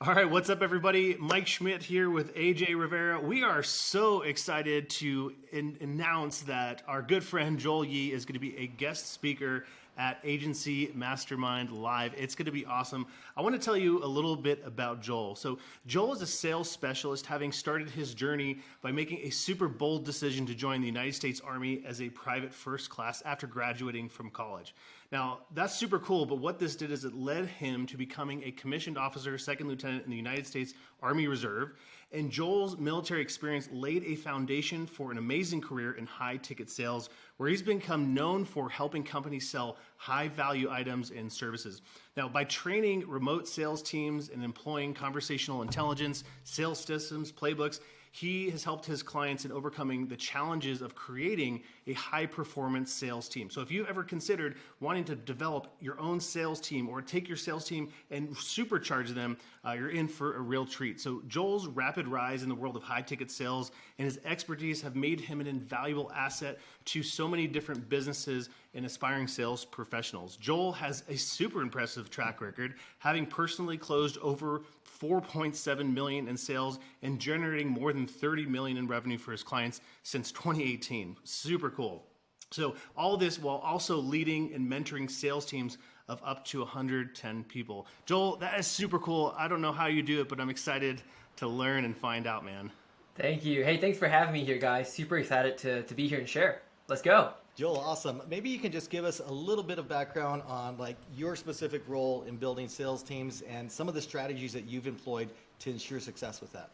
All right, what's up, everybody? Mike Schmidt here with AJ Rivera. We are so excited to announce that our good friend Joel Yee is going to be a guest speaker at Agency Mastermind Live. It's going to be awesome. I want to tell you a little bit about Joel. So Joel is a sales specialist, having started his journey by making a super bold decision to join the United States Army as a private first class after graduating from college. Now, that's super cool, but what this did is it led him to becoming a commissioned officer, second lieutenant in the United States Army Reserve. And Joel's military experience laid a foundation for an amazing career in high-ticket sales, where he's become known for helping companies sell high-value items and services. Now, by training remote sales teams and employing conversational intelligence, sales systems, playbooks, he has helped his clients in overcoming the challenges of creating a high-performance sales team. So if you ever considered wanting to develop your own sales team or take your sales team and supercharge them, you're in for a real treat. So Joel's rapid rise in the world of high-ticket sales and his expertise have made him an invaluable asset to so many different businesses and aspiring sales professionals. Joel has a super impressive track record, having personally closed over 4.7 million in sales and generating more than 30 million in revenue for his clients since 2018. Super cool. So all this while also leading and mentoring sales teams of up to 110 people. Joel, that is super cool. I don't know how you do it, but I'm excited to learn and find out, man. Thank you. Hey, thanks for having me here, guys. Super excited to be here and share. Let's go. Joel, awesome. Maybe you can just give us a little bit of background on like your specific role in building sales teams and some of the strategies that you've employed to ensure success with that.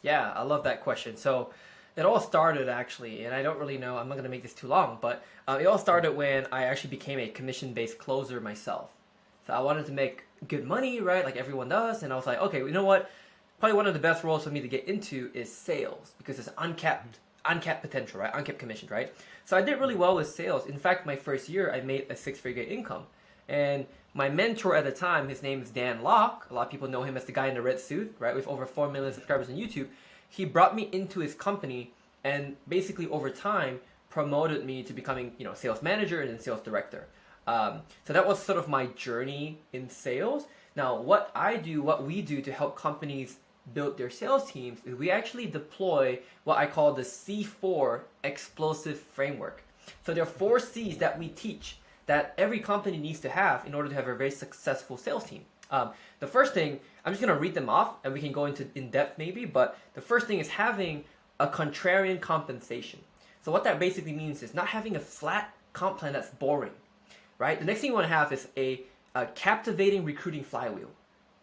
Yeah, I love that question. So it all started actually, and I don't really know, I'm not going to make this too long, but it all started when I actually became a commission-based closer myself. So I wanted to make good money, right, like everyone does, and I was like, okay, you know what? Probably one of the best roles for me to get into is sales because it's uncapped potential, right? Uncapped commissions, right? So I did really well with sales. In fact, my first year, I made a six-figure income. And my mentor at the time, his name is Dan Locke. A lot of people know him as the guy in the red suit, right? With over 4 million subscribers on YouTube. He brought me into his company and basically over time promoted me to becoming, sales manager and then sales director. So that was sort of my journey in sales. Now, what we do to help companies build their sales teams is we actually deploy what I call the C4 explosive framework. So there are 4 C's that we teach that every company needs to have in order to have a very successful sales team. The first thing, I'm just going to read them off and we can go into in depth maybe, but the first thing is having a contrarian compensation. So what that basically means is not having a flat comp plan that's boring, right? The next thing you want to have is a captivating recruiting flywheel.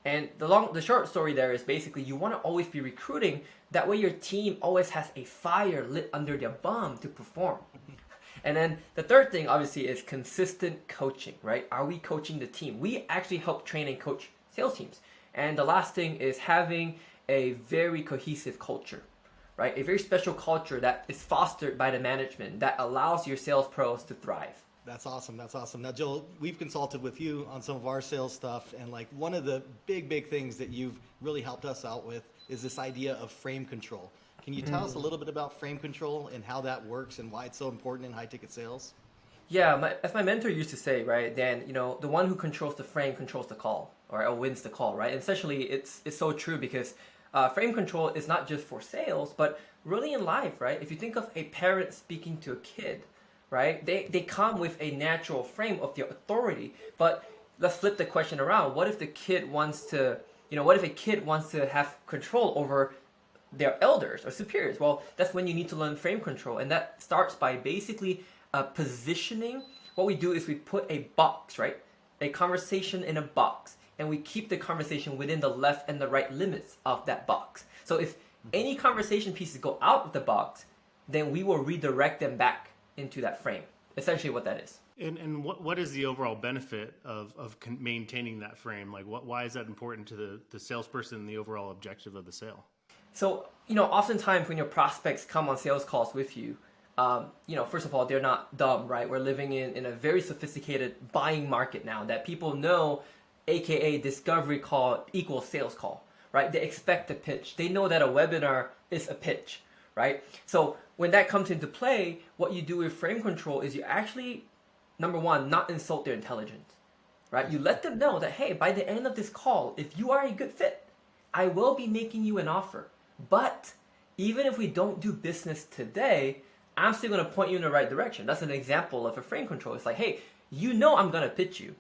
And the short story there is basically you want to always be recruiting. That way your team always has a fire lit under their bum to perform. And then the third thing obviously is consistent coaching, right? Are we coaching the team? We actually help train and coach sales teams. And the last thing is having a very cohesive culture, right? A very special culture that is fostered by the management that allows your sales pros to thrive. That's awesome. That's awesome. Now, Joel, we've consulted with you on some of our sales stuff, and like one of the big things that you've really helped us out with is this idea of frame control. Can you tell us a little bit about frame control and how that works and why it's so important in high-ticket sales? Yeah, as my mentor used to say, right, Dan, the one who controls the frame controls the call, or wins the call, right? And essentially, it's so true because frame control is not just for sales, but really in life, right? If you think of a parent speaking to a kid, right? They come with a natural frame of their authority. But let's flip the question around. What if the kid wants to, what if a kid wants to have control over their elders or superiors? Well, that's when you need to learn frame control. And that starts by basically positioning. What we do is we put a box, right? A conversation in a box. And we keep the conversation within the left and the right limits of that box. So if any conversation pieces go out of the box, then we will redirect them back into that frame. Essentially what that is. And what is the overall benefit of maintaining that frame? Like why is that important to the salesperson and the overall objective of the sale? So, oftentimes when your prospects come on sales calls with you, first of all, they're not dumb, right? We're living in a very sophisticated buying market now that people know, AKA discovery call equals sales call, right? They expect a pitch. They know that a webinar is a pitch, right? So when that comes into play, what you do with frame control is you actually, number one, not insult their intelligence, right? You let them know that, hey, by the end of this call, if you are a good fit, I will be making you an offer. But even if we don't do business today, I'm still going to point you in the right direction. That's an example of a frame control. It's like, hey, you know I'm going to pitch you,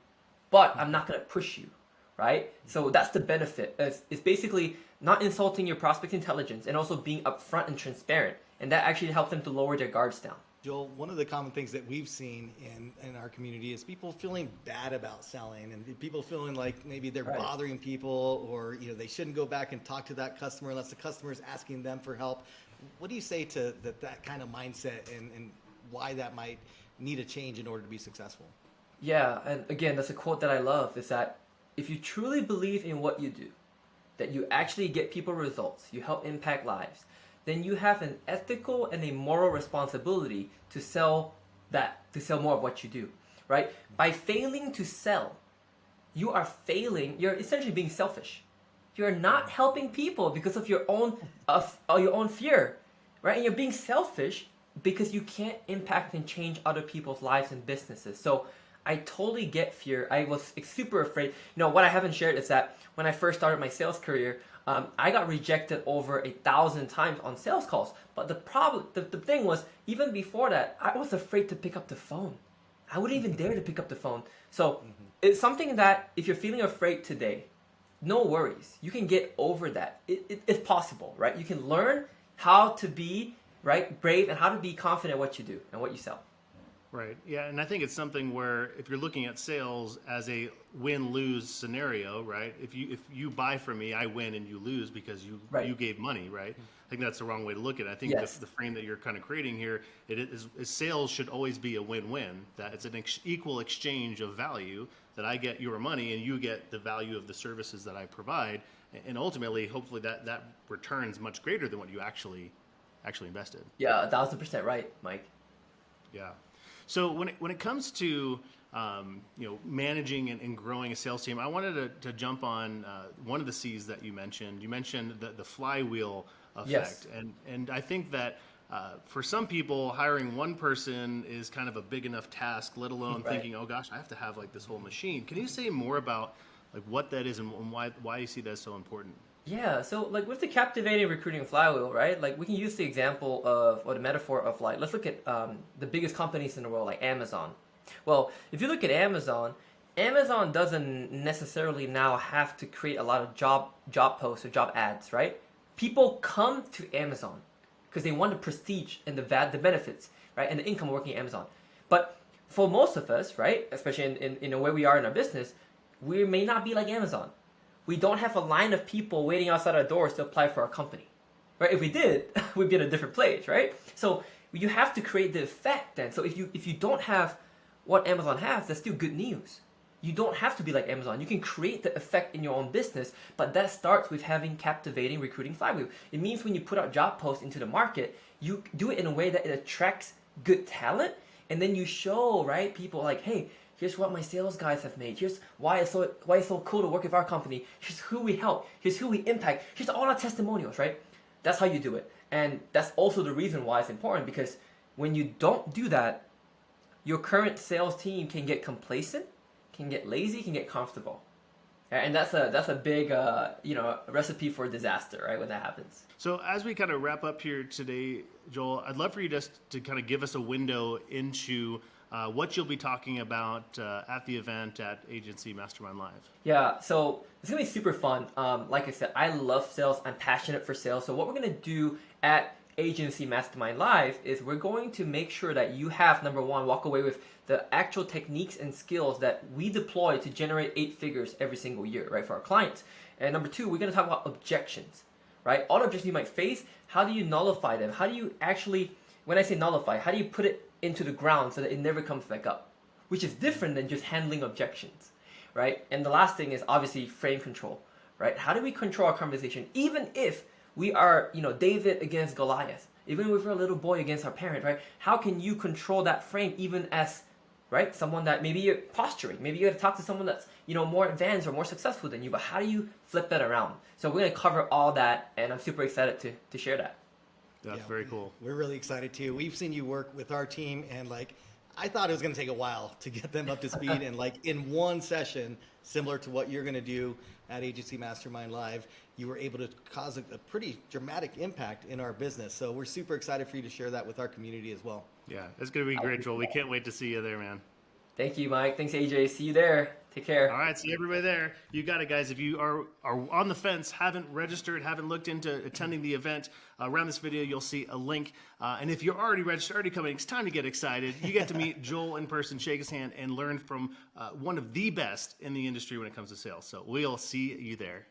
but I'm not going to push you, right? So that's the benefit. It's basically not insulting your prospect intelligence and also being upfront and transparent. And that actually helps them to lower their guards down. Joel, one of the common things that we've seen in our community is people feeling bad about selling, and people feeling like maybe they're Right. bothering people, or they shouldn't go back and talk to that customer unless the customer is asking them for help. What do you say to that kind of mindset, and why that might need a change in order to be successful? Yeah, and again, that's a quote that I love, is that if you truly believe in what you do, that you actually get people results, you help impact lives, then you have an ethical and a moral responsibility to sell more of what you do, right? By failing to sell, you're essentially being selfish. You're not helping people because of your own fear, right? And you're being selfish because you can't impact and change other people's lives and businesses. So I totally get fear. I was super afraid. What I haven't shared is that when I first started my sales career, I got rejected over 1,000 times on sales calls. But the thing was, even before that, I was afraid to pick up the phone. I wouldn't even dare to pick up the phone. So it's something that if you're feeling afraid today, no worries. You can get over that. It's possible, right? You can learn how to be brave and how to be confident in what you do and what you sell. Right. Yeah, and I think it's something where if you're looking at sales as a win-lose scenario, right? If you buy from me, I win and you lose because you gave money, right? I think that's the wrong way to look at it. I think Yes. the frame that you're kind of creating here, is sales should always be a win-win. That it's an equal exchange of value, that I get your money and you get the value of the services that I provide, and ultimately, hopefully, that returns much greater than what you actually invested. Yeah, 1,000% right, Mike. Yeah. So when it comes to managing and growing a sales team, I wanted to jump on one of the C's that you mentioned. You mentioned the flywheel effect, Yes. and I think that for some people, hiring one person is kind of a big enough task, let alone Right. thinking, oh gosh, I have to have this whole machine. Can you say more about what that is and why you see that as so important? Yeah, so with the captivating recruiting flywheel, right? We can use the example of, or the metaphor of let's look at the biggest companies in the world, like Amazon. Well, if you look at Amazon doesn't necessarily now have to create a lot of job posts or job ads, right? People come to Amazon because they want the prestige and the benefits, right? And the income working at Amazon. But for most of us, right, especially in the way we are in our business, we may not be like Amazon. We don't have a line of people waiting outside our doors to apply for our company, right? If we did, we'd be in a different place, right? So you have to create the effect then. So if you don't have what Amazon has, that's still good news. You don't have to be like Amazon. You can create the effect in your own business, but that starts with having captivating recruiting flywheel. It means when you put out job posts into the market, you do it in a way that it attracts good talent, and then you show, right, people like, hey, here's what my sales guys have made. Here's why it's so cool to work with our company. Here's who we help. Here's who we impact. Here's all our testimonials, right? That's how you do it. And that's also the reason why it's important, because when you don't do that, your current sales team can get complacent, can get lazy, can get comfortable. And that's a big recipe for disaster, right, when that happens. So as we kind of wrap up here today, Joel, I'd love for you just to kind of give us a window into what you'll be talking about at the event at Agency Mastermind Live. Yeah, so it's going to be super fun. Like I said, I love sales. I'm passionate for sales. So what we're going to do at Agency Mastermind Live is we're going to make sure that you have, number one, walk away with the actual techniques and skills that we deploy to generate 8 figures every single year, right, for our clients. And number two, we're going to talk about objections, right? All the objections you might face, how do you nullify them? How do you actually, when I say nullify, how do you put it into the ground so that it never comes back up? Which is different than just handling objections, right? And the last thing is obviously frame control, right? How do we control our conversation, even if we are, David against Goliath, even if we're a little boy against our parent, right? How can you control that frame even as, right, someone that maybe you're posturing, maybe you got to talk to someone that's, more advanced or more successful than you, but how do you flip that around? So we're going to cover all that, and I'm super excited to share that. That's very cool. We're really excited too. We've seen you work with our team, and I thought it was going to take a while to get them up to speed, and in one session, similar to what you're going to do, at Agency Mastermind Live, you were able to cause a pretty dramatic impact in our business. So we're super excited for you to share that with our community as well. Yeah, it's going to be great, Joel. We can't wait to see you there, man. Thank you, Mike. Thanks, AJ. See you there. Take care. All right, see everybody there. You got it, guys. If you are on the fence, haven't registered, haven't looked into attending the event, around this video, you'll see a link. And if you're already registered, already coming, it's time to get excited. You get to meet Joel in person, shake his hand, and learn from one of the best in the industry when it comes to sales. So we'll see you there.